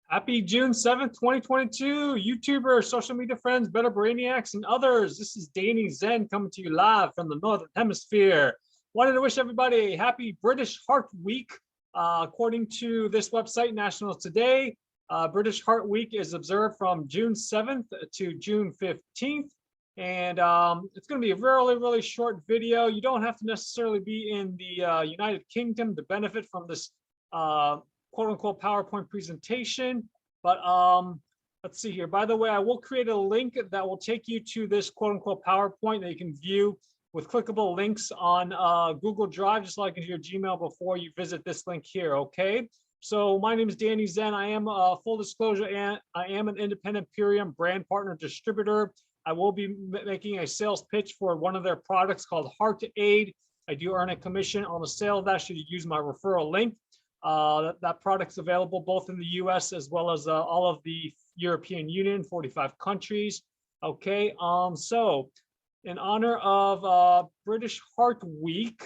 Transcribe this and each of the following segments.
Happy June 7th, 2022, YouTubers, social media friends, better brainiacs, and others. This is Danny Zen coming to you live from the Northern Hemisphere. Wanted to wish everybody a happy British Heart Week. According to this website, National Today, British Heart Week is observed from June 7th to June 15th. And it's going to be a really short video. You don't have to necessarily be in the United Kingdom to benefit from this quote unquote PowerPoint presentation. But let's see here. By the way, I will create a link that will take you to this quote unquote PowerPoint that you can view with clickable links on Google Drive, just like into your Gmail before you visit this link here. Okay. So my name is Danny Zen. I am full disclosure, and I am an independent Purium brand partner distributor. I will be making a sales pitch for one of their products called HowToDieOfNothing. I do earn a commission on the sale of that should you use my referral link. That product's available both in the US as well as all of the European Union, 45 countries. Okay, so in honor of British Heart Week,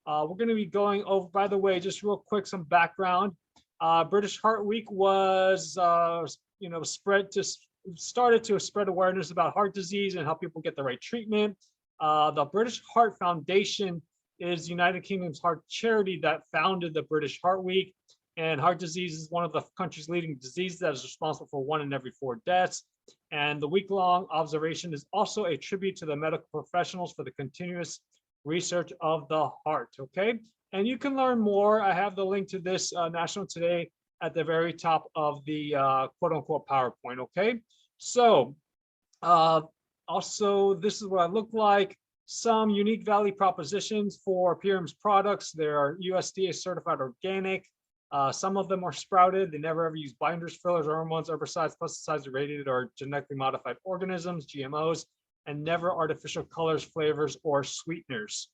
we're going to be going over, by the way, just real quick, some background. British Heart Week was, started to spread awareness about heart disease and help people get the right treatment. The British Heart Foundation is United Kingdom's heart charity that founded the British Heart Week. And heart disease is one of the country's leading diseases that is responsible for 1 in every 4 deaths. And the week-long observation is also a tribute to the medical professionals for the continuous research of the heart. Okay, and you can learn more. I have the link to this National Today at the very top of the quote-unquote PowerPoint. Okay, so also this is what I look like. Some unique value propositions for Purium's products. They are USDA certified organic. Some of them are sprouted. They never ever use binders, fillers, hormones, herbicides, pesticides, irradiated or genetically modified organisms, GMOs, and never artificial colors, flavors, or sweeteners.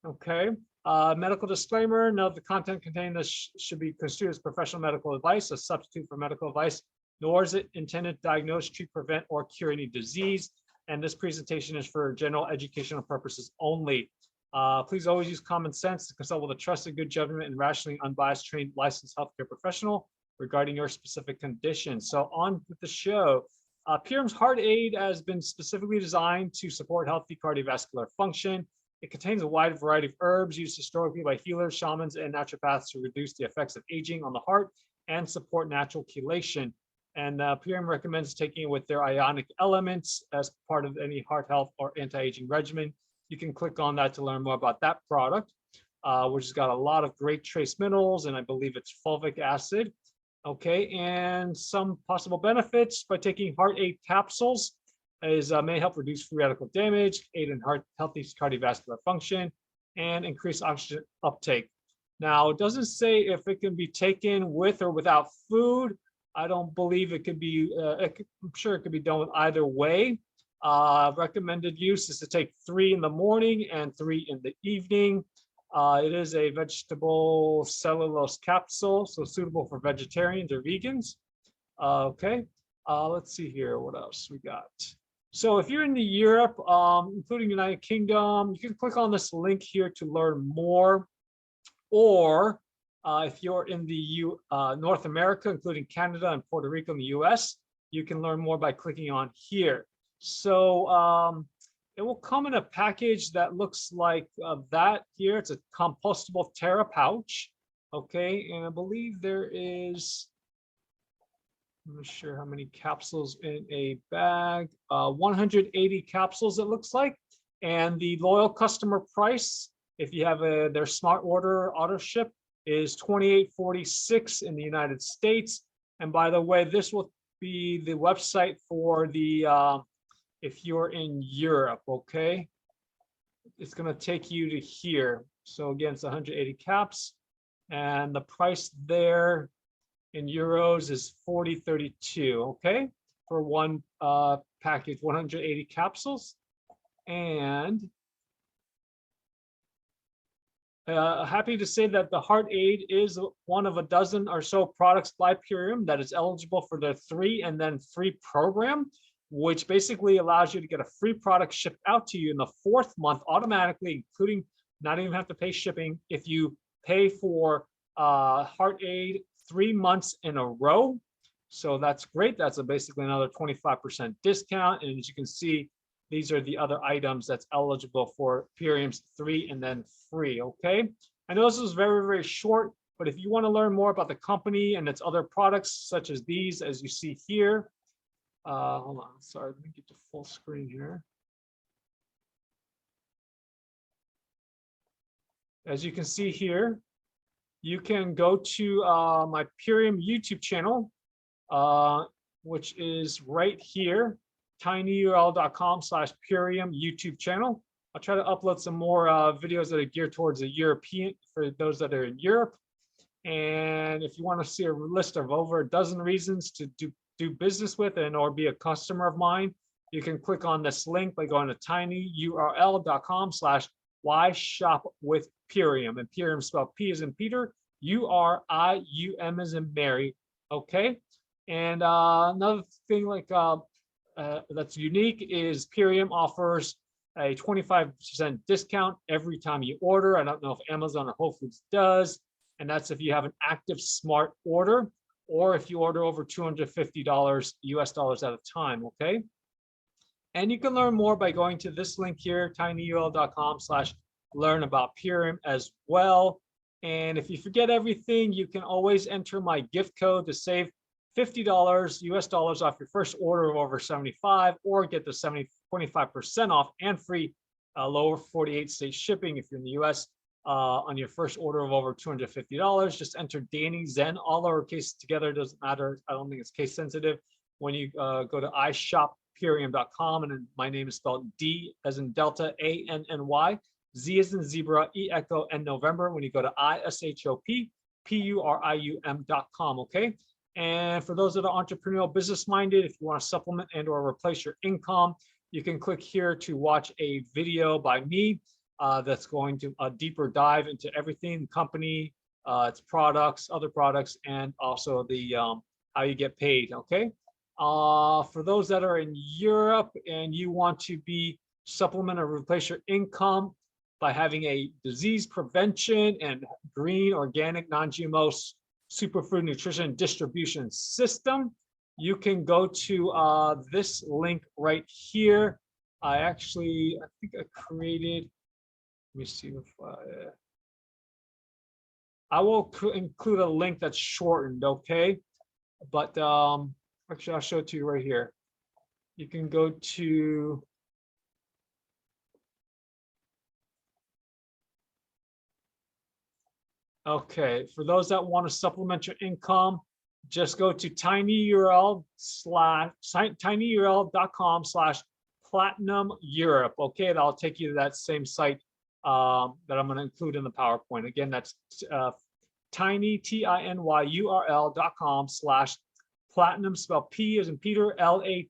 Okay. Medical disclaimer: none of the content contained this should be construed as professional medical advice, a substitute for medical advice, nor is it intended to diagnose, treat, prevent, or cure any disease. And this presentation is for general educational purposes only. Please always use common sense to consult with a trusted, good judgment, and rationally unbiased, trained, licensed healthcare professional regarding your specific condition. So on with the show. Purium's Heart Aid has been specifically designed to support healthy cardiovascular function. It contains a wide variety of herbs used historically by healers, shamans, and naturopaths to reduce the effects of aging on the heart and support natural chelation. And Purium recommends taking it with their ionic elements as part of any heart health or anti-aging regimen. You can click on that to learn more about that product, which has got a lot of great trace minerals, and I believe it's fulvic acid. Okay, and some possible benefits by taking Heart Aid capsules is may help reduce free radical damage, aid in healthy cardiovascular function, and increase oxygen uptake. Now, it doesn't say if it can be taken with or without food. I don't believe it could be, I'm sure it could be done with either way. Recommended use is to take 3 in the morning and 3 in the evening. It is a vegetable cellulose capsule, so suitable for vegetarians or vegans. Okay, let's see here, what else we got. So if you're in the Europe, including United Kingdom, you can click on this link here to learn more. Or if you're in the North America, including Canada and Puerto Rico in the US, you can learn more by clicking on here. So it will come in a package that looks like that here. It's a compostable Terra pouch. Okay, and I believe there is, I'm not sure how many capsules in a bag, 180 capsules it looks like. And the loyal customer price, if you have their smart order auto ship, is $28.46 in the United States. And by the way, this will be the website for the if you're in Europe. Okay, it's going to take you to here. So again, it's 180 caps, and the price there in euros is 40.32. Okay, for one package, 180 capsules. And happy to say that the Heart Aid is one of a dozen or so products by Purium that is eligible for their 3 and then 3 program, which basically allows you to get a free product shipped out to you in the 4th month automatically, including not even have to pay shipping if you pay for Heart Aid 3 months in a row. So that's great. That's basically another 25% discount. And as you can see, these are the other items that's eligible for Purium's 3 and then free. Okay. I know this is very, very short, but if you want to learn more about the company and its other products, such as these, as you see here, hold on, sorry, let me get to full screen here. As you can see here, you can go to my Purium YouTube channel, which is right here, tinyurl.com/Purium YouTube channel. I'll try to upload some more videos that are geared towards the European, for those that are in Europe. And if you want to see a list of over a dozen reasons to do business with and or be a customer of mine, you can click on this link by going to tinyurl.com/why shop with Purium. And Purium spelled P as in Peter, URIUM as in Mary. Okay. And another thing that's unique is Purium offers a 25% discount every time you order. I don't know if Amazon or Whole Foods does. And that's if you have an active smart order, or if you order over $250 US dollars at a time. Okay. And you can learn more by going to this link here, tinyurl.com/learn about Purium as well. And if you forget everything, you can always enter my gift code to save $50 US dollars off your first order of over 75, or get the 25% off and free lower 48 state shipping if you're in the US on your first order of over $250. Just enter DANNYZEN, all lowercase together, doesn't matter. I don't think it's case sensitive. When you go to iShopPurium.com, and my name is spelled D as in Delta, ANNY, Z as in zebra, E echo, and November. When you go to iShopPurium.com, okay? And for those that are entrepreneurial, business minded, if you want to supplement and or replace your income, you can click here to watch a video by me that's going to a deeper dive into everything, company, its products, other products, and also the how you get paid. Okay. For those that are in Europe and you want to be supplement or replace your income by having a disease prevention and green, organic, non-GMO superfood nutrition distribution system, you can go to this link right here. I think I created, let me see if I will include a link that's shortened, okay? But actually, I'll show it to you right here. You can go to okay, for those that want to supplement your income, just go to tinyurl.com/platinum Europe. Okay, that'll take you to that same site that I'm going to include in the PowerPoint. Again, that's tinyurl.com/platinum, spelled P as in Peter, LATINUM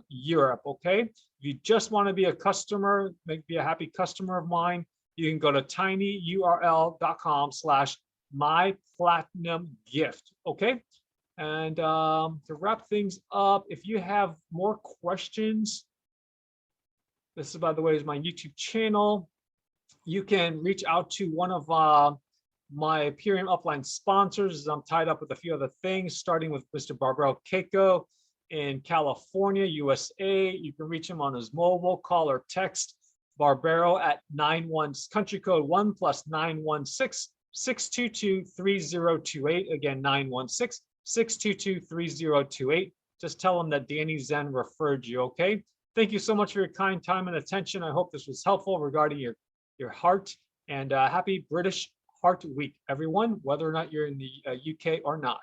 Europe. Okay, if you just want to be a customer, be a happy customer of mine, you can go to tinyurl.com/myplatinumgift. Okay. And to wrap things up, if you have more questions, this is, by the way, is my YouTube channel. You can reach out to one of my Purium Upline sponsors. I'm tied up with a few other things, starting with Mr. Barbero Caico in California, USA. You can reach him on his mobile, call or text Barbero at 91 country code 1 + 916-622-3028. Again, 916-622-3028. Just tell them that DANNYZEN referred you. Okay. Thank you so much for your kind time and attention. I hope this was helpful regarding your heart, and happy British Heart Week, everyone, whether or not you're in the UK or not.